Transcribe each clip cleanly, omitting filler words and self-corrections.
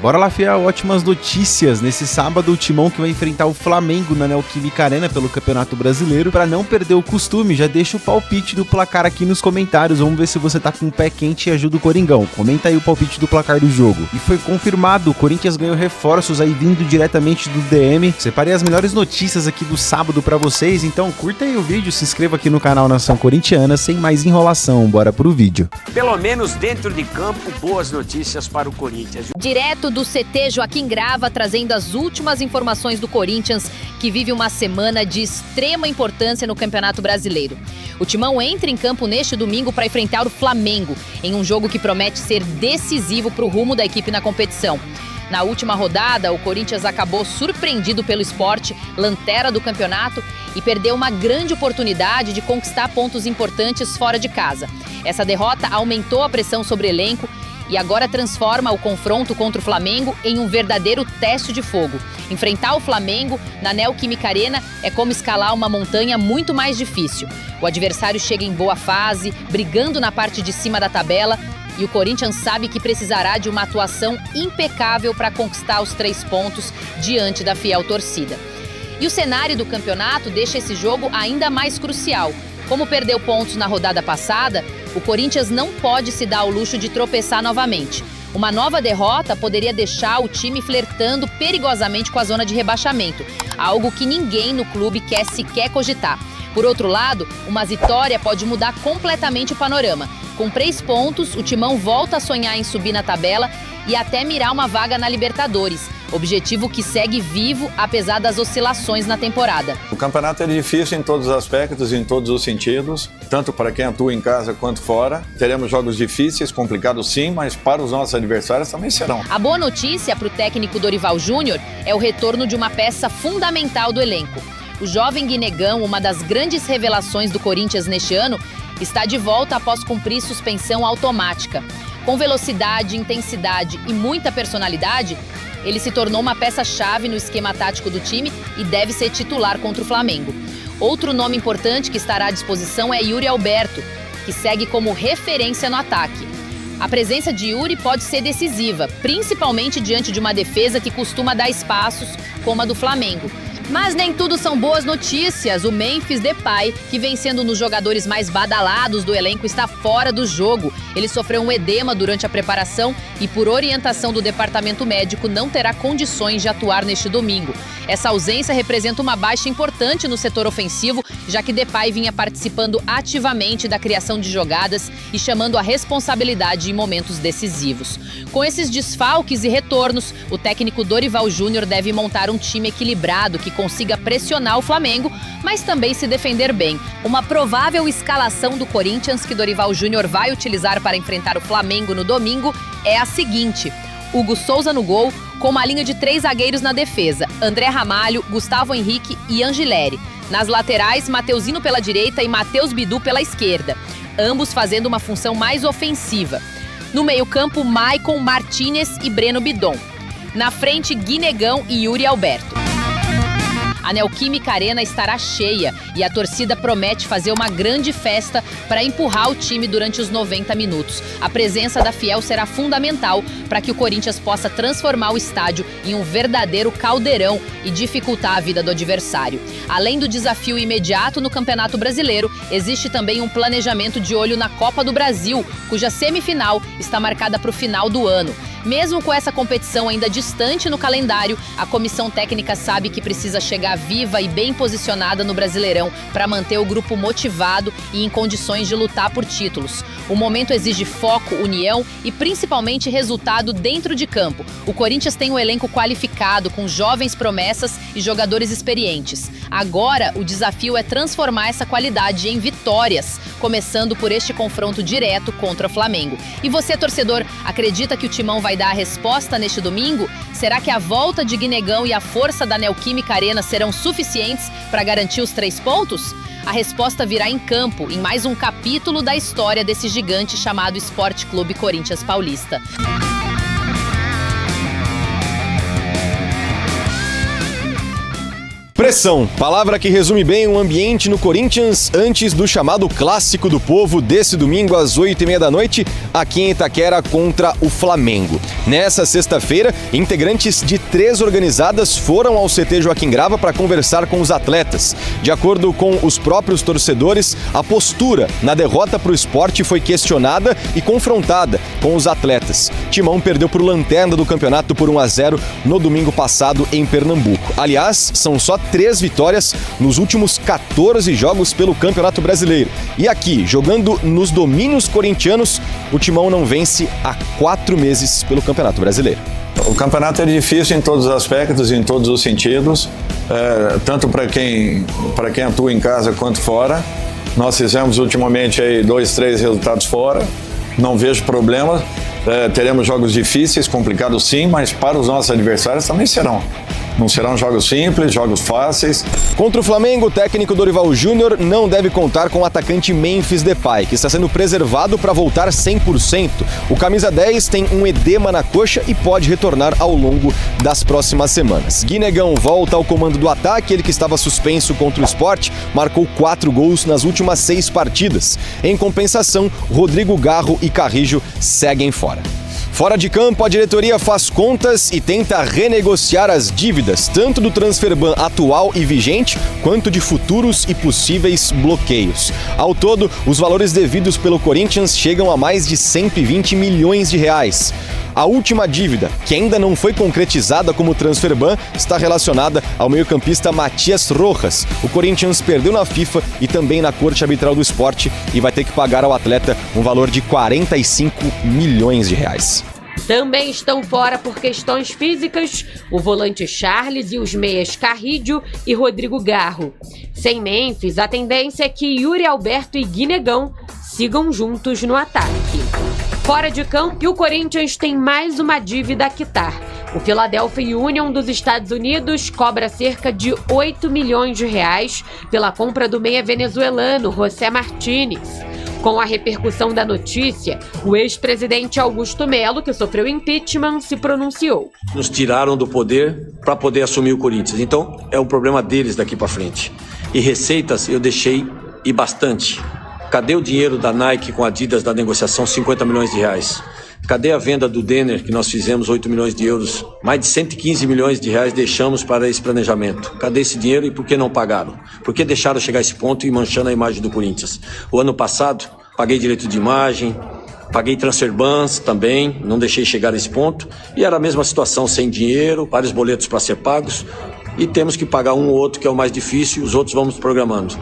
Bora lá, fiel, ótimas notícias. Nesse sábado, o Timão que vai enfrentar o Flamengo na Neoquímica Arena pelo Campeonato Brasileiro. Pra não perder o costume, já deixa o palpite do placar aqui nos comentários. Vamos ver se você tá com o pé quente e ajuda o Coringão. Comenta aí o palpite do placar do jogo. E foi confirmado, o Corinthians ganhou reforços aí vindo diretamente do DM. Separei as melhores notícias aqui do sábado pra vocês, então curta aí o vídeo, se inscreva aqui no canal Nação Corintiana. Sem mais enrolação, bora pro vídeo. Pelo menos dentro de campo, boas notícias para o Corinthians. Direto do CT Joaquim Grava, trazendo as últimas informações do Corinthians, que vive uma semana de extrema importância no Campeonato Brasileiro. O Timão entra em campo neste domingo para enfrentar o Flamengo, em um jogo que promete ser decisivo para o rumo da equipe na competição. Na última rodada, o Corinthians acabou surpreendido pelo Sport, lanterna do campeonato, e perdeu uma grande oportunidade de conquistar pontos importantes fora de casa. Essa derrota aumentou a pressão sobre o elenco e agora transforma o confronto contra o Flamengo em um verdadeiro teste de fogo. Enfrentar o Flamengo na Neoquímica Arena é como escalar uma montanha muito mais difícil. O adversário chega em boa fase, brigando na parte de cima da tabela, e o Corinthians sabe que precisará de uma atuação impecável para conquistar os 3 pontos diante da fiel torcida. E o cenário do campeonato deixa esse jogo ainda mais crucial. Como perdeu pontos na rodada passada, o Corinthians não pode se dar ao luxo de tropeçar novamente. Uma nova derrota poderia deixar o time flertando perigosamente com a zona de rebaixamento, algo que ninguém no clube quer sequer cogitar. Por outro lado, uma vitória pode mudar completamente o panorama. Com 3 pontos, o Timão volta a sonhar em subir na tabela e até mirar uma vaga na Libertadores, objetivo que segue vivo apesar das oscilações na temporada. O campeonato é difícil em todos os aspectos, em todos os sentidos, tanto para quem atua em casa quanto fora. Teremos jogos difíceis, complicados sim, mas para os nossos adversários também serão. A boa notícia para o técnico Dorival Júnior é o retorno de uma peça fundamental do elenco. O jovem Guinegão, uma das grandes revelações do Corinthians neste ano, está de volta após cumprir suspensão automática. Com velocidade, intensidade e muita personalidade, ele se tornou uma peça-chave no esquema tático do time e deve ser titular contra o Flamengo. Outro nome importante que estará à disposição é Yuri Alberto, que segue como referência no ataque. A presença de Yuri pode ser decisiva, principalmente diante de uma defesa que costuma dar espaços, como a do Flamengo. Mas nem tudo são boas notícias. O Memphis Depay, que vem sendo um dos jogadores mais badalados do elenco, está fora do jogo. Ele sofreu um edema durante a preparação e, por orientação do departamento médico, não terá condições de atuar neste domingo. Essa ausência representa uma baixa importante no setor ofensivo, já que Depay vinha participando ativamente da criação de jogadas e chamando a responsabilidade em momentos decisivos. Com esses desfalques e retornos, o técnico Dorival Júnior deve montar um time equilibrado que consiga pressionar o Flamengo, mas também se defender bem. Uma provável escalação do Corinthians que Dorival Júnior vai utilizar para enfrentar o Flamengo no domingo é a seguinte: Hugo Souza no gol, com uma linha de 3 zagueiros na defesa: André Ramalho, Gustavo Henrique e Angileri. Nas laterais, Mateuzinho pela direita e Matheus Bidu pela esquerda, ambos fazendo uma função mais ofensiva. No meio-campo, Maicon, Martínez e Breno Bidon. Na frente, Guinegão e Yuri Alberto. A Neoquímica Arena estará cheia e a torcida promete fazer uma grande festa para empurrar o time durante os 90 minutos. A presença da fiel será fundamental para que o Corinthians possa transformar o estádio em um verdadeiro caldeirão e dificultar a vida do adversário. Além do desafio imediato no Campeonato Brasileiro, existe também um planejamento de olho na Copa do Brasil, cuja semifinal está marcada para o final do ano. Mesmo com essa competição ainda distante no calendário, a comissão técnica sabe que precisa chegar viva e bem posicionada no Brasileirão para manter o grupo motivado e em condições de lutar por títulos. O momento exige foco, união e principalmente resultado dentro de campo. O Corinthians tem um elenco qualificado, com jovens promessas e jogadores experientes. Agora, o desafio é transformar essa qualidade em vitórias, começando por este confronto direto contra o Flamengo. E você, torcedor, acredita que o Timão vai dar a resposta neste domingo? Será que a volta de Guinegão e a força da Neoquímica Arena serão suficientes para garantir os 3 pontos? A resposta virá em campo, em mais um capítulo da história desse gigante chamado Esporte Clube Corinthians Paulista. Pressão, palavra que resume bem o ambiente no Corinthians antes do chamado Clássico do Povo desse domingo às 8h30 da noite, aqui em Itaquera contra o Flamengo. Nessa sexta-feira, integrantes de 3 organizadas foram ao CT Joaquim Grava para conversar com os atletas. De acordo com os próprios torcedores, a postura na derrota para o Sport foi questionada e confrontada com os atletas. Timão perdeu para o lanterna do campeonato por 1-0 no domingo passado em Pernambuco. Aliás, são só 3 vitórias nos últimos 14 jogos pelo Campeonato Brasileiro. E aqui, jogando nos domínios corintianos, o Timão não vence há 4 meses pelo Campeonato Brasileiro. O campeonato é difícil em todos os aspectos, em todos os sentidos, tanto para quem atua em casa quanto fora. Nós fizemos ultimamente aí 2, 3 resultados fora, não vejo problema. Teremos jogos difíceis, complicados sim, mas para os nossos adversários também serão. Não serão jogos simples, jogos fáceis. Contra o Flamengo, o técnico Dorival Júnior não deve contar com o atacante Memphis Depay, que está sendo preservado para voltar 100%. O camisa 10 tem um edema na coxa e pode retornar ao longo das próximas semanas. Guinegão volta ao comando do ataque, ele que estava suspenso contra o Sport, marcou 4 gols nas últimas 6 partidas. Em compensação, Rodrigo Garro e Carrijo seguem fora. Fora de campo, a diretoria faz contas e tenta renegociar as dívidas, tanto do Transferban atual e vigente, quanto de futuros e possíveis bloqueios. Ao todo, os valores devidos pelo Corinthians chegam a mais de 120 milhões de reais. A última dívida, que ainda não foi concretizada como Transferban, está relacionada ao meio-campista Matias Rojas. O Corinthians perdeu na FIFA e também na Corte Arbitral do Esporte e vai ter que pagar ao atleta um valor de 45 milhões de reais. Também estão fora por questões físicas o volante Charles e os meias Carrijo e Rodrigo Garro. Sem Memphis, a tendência é que Yuri Alberto e Guinegão sigam juntos no ataque. Fora de campo, o Corinthians tem mais uma dívida a quitar. O Philadelphia Union dos Estados Unidos cobra cerca de 8 milhões de reais pela compra do meia venezuelano José Martínez. Com a repercussão da notícia, o ex-presidente Augusto Melo, que sofreu impeachment, se pronunciou. Nos tiraram do poder para poder assumir o Corinthians. Então, é um problema deles daqui para frente. E receitas eu deixei e bastante. Cadê o dinheiro da Nike com a Adidas da negociação, 50 milhões de reais? Cadê a venda do Denner, que nós fizemos 8 milhões de euros? Mais de 115 milhões de reais deixamos para esse planejamento. Cadê esse dinheiro e por que não pagaram? Por que deixaram chegar a esse ponto e manchando a imagem do Corinthians? O ano passado, paguei direito de imagem, paguei transferbans também, não deixei chegar a esse ponto. E era a mesma situação, sem dinheiro, vários boletos para ser pagos. E temos que pagar um ou outro, que é o mais difícil, e os outros vamos programando.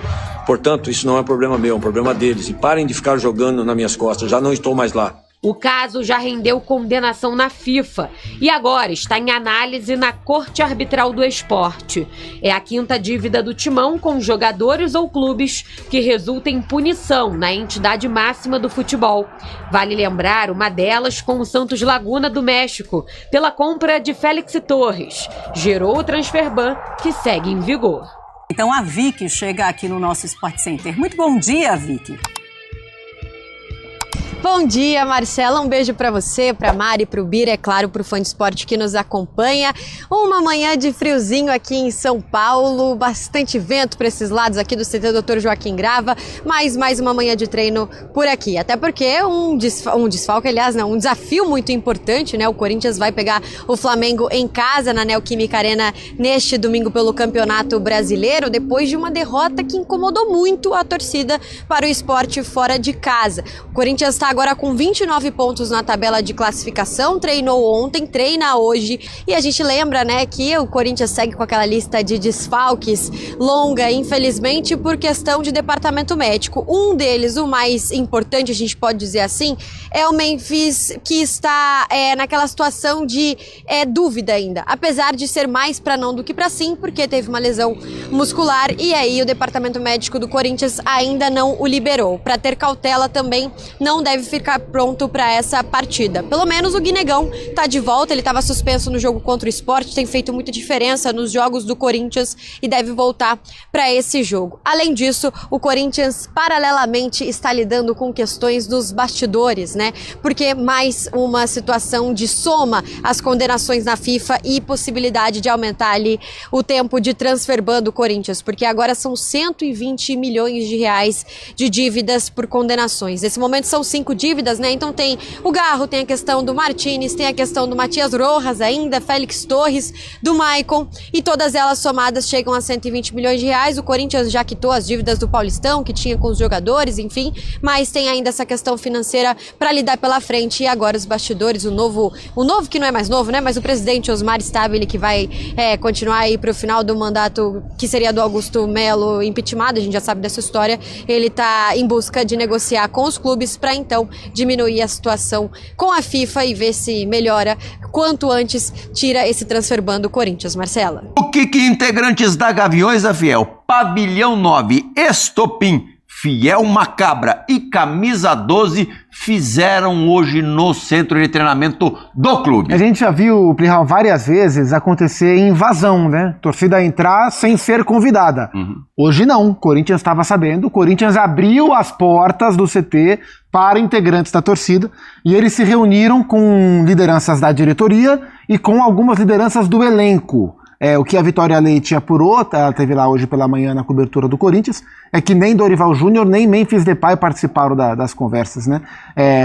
Portanto, isso não é um problema meu, é um problema deles. E parem de ficar jogando nas minhas costas, já não estou mais lá. O caso já rendeu condenação na FIFA e agora está em análise na Corte Arbitral do Esporte. É a 5ª dívida do Timão com jogadores ou clubes que resulta em punição na entidade máxima do futebol. Vale lembrar uma delas com o Santos Laguna do México, pela compra de Félix Torres. Gerou o Transferban, que segue em vigor. Então a Vicky chega aqui no nosso Sport Center. Muito bom dia, Vicky. Bom dia, Marcela. Um beijo pra você, pra Mari, pro Bira, é claro, pro fã de esporte que nos acompanha. Uma manhã de friozinho aqui em São Paulo, bastante vento para esses lados aqui do CT Dr. Joaquim Grava, mas mais uma manhã de treino por aqui. Até porque é um desfalque, aliás, não, um desafio muito importante, né? O Corinthians vai pegar o Flamengo em casa na Neoquímica Arena neste domingo pelo Campeonato Brasileiro, depois de uma derrota que incomodou muito a torcida para o esporte fora de casa. O Corinthians está agora com 29 pontos na tabela de classificação, treinou ontem, treina hoje e a gente lembra, né, que o Corinthians segue com aquela lista de desfalques longa, infelizmente, por questão de departamento médico. Um deles, o mais importante, a gente pode dizer assim, é o Memphis, que está naquela situação de dúvida ainda, apesar de ser mais para não do que para sim, porque teve uma lesão muscular e aí o departamento médico do Corinthians ainda não o liberou. Para ter cautela também, não deve deve ficar pronto para essa partida. Pelo menos o Guinegão tá de volta, ele estava suspenso no jogo contra o Sport, tem feito muita diferença nos jogos do Corinthians e deve voltar para esse jogo. Além disso, o Corinthians paralelamente está lidando com questões dos bastidores, né? Porque mais uma situação de soma às condenações na FIFA e possibilidade de aumentar ali o tempo de transfer ban do Corinthians, porque agora são 120 milhões de reais de dívidas por condenações. Nesse momento são 5 dívidas, né? Então tem o Garro, tem a questão do Martínez, tem a questão do Matias Rojas ainda, Félix Torres, do Maicon, e todas elas somadas chegam a 120 milhões de reais. O Corinthians já quitou as dívidas do Paulistão, que tinha com os jogadores, enfim, mas tem ainda essa questão financeira para lidar pela frente. E agora os bastidores, o novo que não é mais novo, né? Mas o presidente Osmar Stabile, que vai continuar aí para o final do mandato, que seria do Augusto Melo, impeachmentado, a gente já sabe dessa história. Ele está em busca de negociar com os clubes para então diminuir a situação com a FIFA e ver se melhora quanto antes, tira esse transfer ban do Corinthians. Marcela. O que integrantes da Gaviões da Fiel, Pavilhão 9, Estopim, Fiel Macabra e Camisa 12 fizeram hoje no centro de treinamento do clube? A gente já viu, Plihal, várias vezes acontecer invasão, né? Torcida entrar sem ser convidada. Hoje não, o Corinthians estava sabendo, o Corinthians abriu as portas do CT para integrantes da torcida e eles se reuniram com lideranças da diretoria e com algumas lideranças do elenco. O que a Vitória Leite apurou, ela teve lá hoje pela manhã na cobertura do Corinthians, é que nem Dorival Júnior nem Memphis Depay participaram das conversas, né?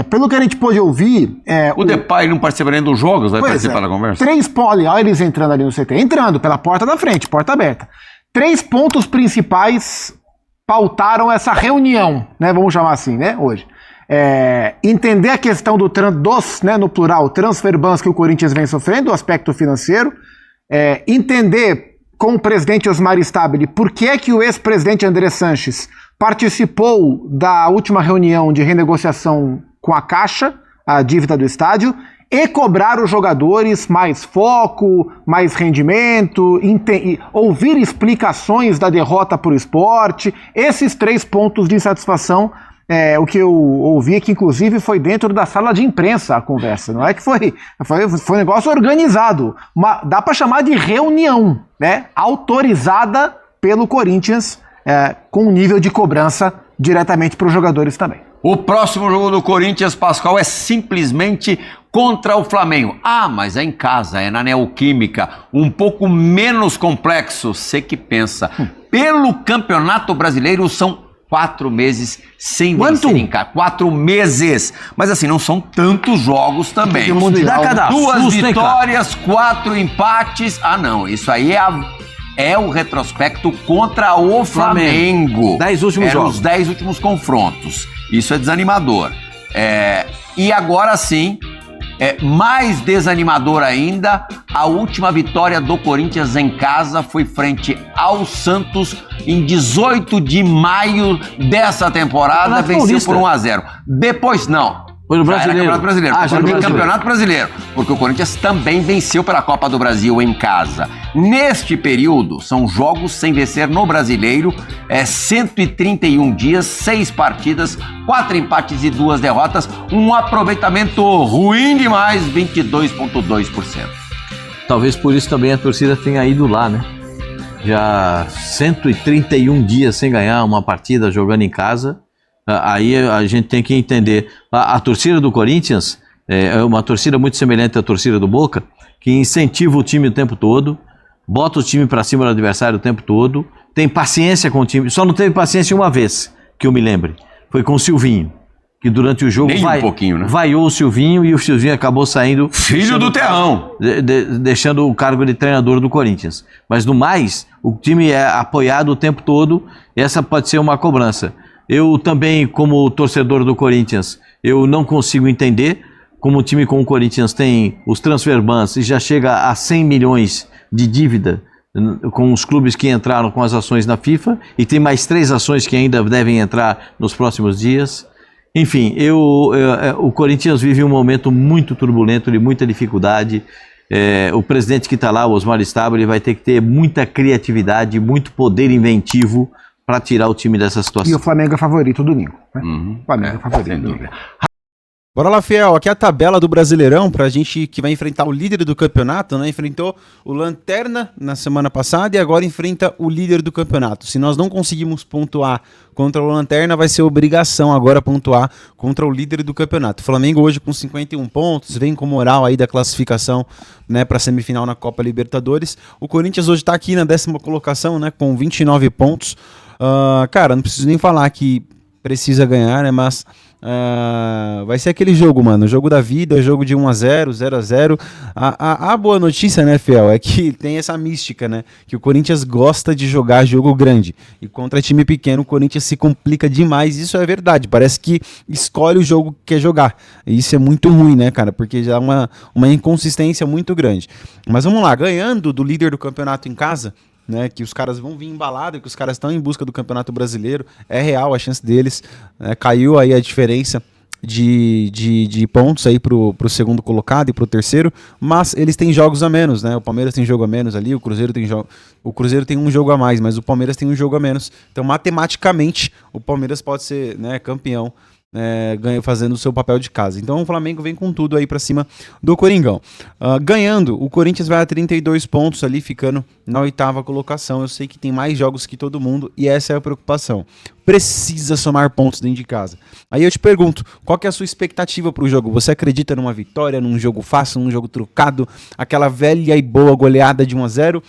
Pelo que a gente pôde ouvir... o Depay não participa nem dos jogos, vai participar da conversa? 3 pontos, olha eles entrando ali no CT, entrando pela porta da frente, porta aberta. 3 pontos principais pautaram essa reunião, né? Vamos chamar assim, né? Hoje. Entender a questão dos, né, no plural, transfer bans que o Corinthians vem sofrendo, o aspecto financeiro, entender com o presidente Osmar Stabile por que é que o ex-presidente André Sanches participou da última reunião de renegociação com a Caixa, a dívida do estádio, e cobrar os jogadores mais foco, mais rendimento, ouvir explicações da derrota para o Sport. Esses 3 pontos de insatisfação. O que eu ouvi é que inclusive foi dentro da sala de imprensa a conversa, não é que foi um negócio organizado, dá para chamar de reunião, né, autorizada pelo Corinthians, com nível de cobrança diretamente para os jogadores também. O próximo jogo do Corinthians, Pascoal, é simplesmente contra o Flamengo. Mas é em casa, é na Neoquímica, um pouco menos complexo, você que pensa. Pelo Campeonato Brasileiro são 4 meses sem vencer em casa. 4 meses. Mas assim, não são tantos jogos também. 2 vitórias, 4 empates. Não, isso aí é o retrospecto contra o Flamengo. 10 últimos jogos. Os 10 últimos confrontos. Isso é desanimador. E agora sim, mais desanimador ainda, a última vitória do Corinthians em casa foi frente ao Santos em 18 de maio dessa temporada, venceu por 1-0. Depois não. Foi no Brasileiro. Campeonato Brasileiro. Porque o Corinthians também venceu pela Copa do Brasil em casa. Neste período, são jogos sem vencer no Brasileiro, 131 dias, 6 partidas, 4 empates e 2 derrotas, um aproveitamento ruim demais, 22,2%. Talvez por isso também a torcida tenha ido lá, né? Já 131 dias sem ganhar uma partida jogando em casa. Aí a gente tem que entender, a torcida do Corinthians é uma torcida muito semelhante à torcida do Boca, que incentiva o time o tempo todo, bota o time pra cima do adversário o tempo todo, tem paciência com o time, só não teve paciência uma vez, que eu me lembre, foi com o Silvinho, que durante o jogo vaiou o Silvinho e o Silvinho acabou saindo... Filho do Terrão! Deixando o cargo de treinador do Corinthians. Mas no mais, o time é apoiado o tempo todo, e essa pode ser uma cobrança. Eu também, como torcedor do Corinthians, eu não consigo entender como o time com o Corinthians tem os transfer bans e já chega a 100 milhões de dívida com os clubes que entraram com as ações na FIFA e tem mais 3 ações que ainda devem entrar nos próximos dias. Enfim, o Corinthians vive um momento muito turbulento, de muita dificuldade. O presidente que está lá, o Osmar Stabile, vai ter que ter muita criatividade, muito poder inventivo para tirar o time dessa situação. E o Flamengo é favorito do Ninho, né? O Flamengo é favorito. Bora lá, Fiel. Aqui é a tabela do Brasileirão pra gente que vai enfrentar o líder do campeonato, né? Enfrentou o Lanterna na semana passada e agora enfrenta o líder do campeonato. Se nós não conseguimos pontuar contra o Lanterna, vai ser obrigação agora pontuar contra o líder do campeonato. O Flamengo hoje com 51 pontos, vem com moral aí da classificação, né, pra semifinal na Copa Libertadores. O Corinthians hoje tá aqui na 10ª colocação, né, com 29 pontos. Cara, não preciso nem falar que precisa ganhar, né, mas... vai ser aquele jogo, mano, o jogo da vida, jogo de 1-0, 0-0. A boa notícia, né, Fiel, é que tem essa mística, né, que o Corinthians gosta de jogar jogo grande, e contra time pequeno o Corinthians se complica demais. Isso é verdade, parece que escolhe o jogo que quer jogar, e isso é muito ruim, né, cara, porque já é uma inconsistência muito grande. Mas vamos lá, ganhando do líder do campeonato em casa, né, que os caras vão vir embalados, que os caras estão em busca do Campeonato Brasileiro, é real a chance deles, né, caiu aí a diferença de pontos aí pro segundo colocado e pro terceiro, mas eles têm jogos a menos, né, o Palmeiras tem jogo a menos ali, o Cruzeiro tem um jogo a mais, mas o Palmeiras tem um jogo a menos, então matematicamente o Palmeiras pode ser, né, campeão, fazendo o seu papel de casa. Então o Flamengo vem com tudo aí pra cima do Coringão. Ganhando, o Corinthians vai a 32 pontos ali, ficando na 8ª colocação. Eu sei que tem mais jogos que todo mundo e essa é a preocupação. Precisa somar pontos dentro de casa. Aí eu te pergunto, qual que é a sua expectativa pro jogo? Você acredita numa vitória, num jogo fácil, num jogo trucado, aquela velha e boa goleada de 1-0?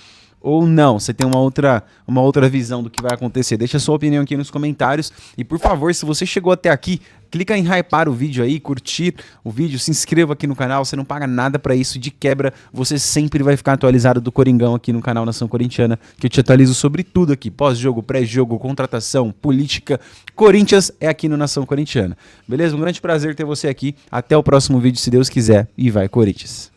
Ou não, você tem uma outra visão do que vai acontecer? Deixa a sua opinião aqui nos comentários. E por favor, se você chegou até aqui, clica em hypar o vídeo aí, curtir o vídeo, se inscreva aqui no canal, você não paga nada pra isso. De quebra, você sempre vai ficar atualizado do Coringão aqui no canal Nação Corintiana, que eu te atualizo sobre tudo aqui, pós-jogo, pré-jogo, contratação, política. Corinthians é aqui no Nação Corintiana. Beleza? Um grande prazer ter você aqui. Até o próximo vídeo, se Deus quiser. E vai, Corinthians!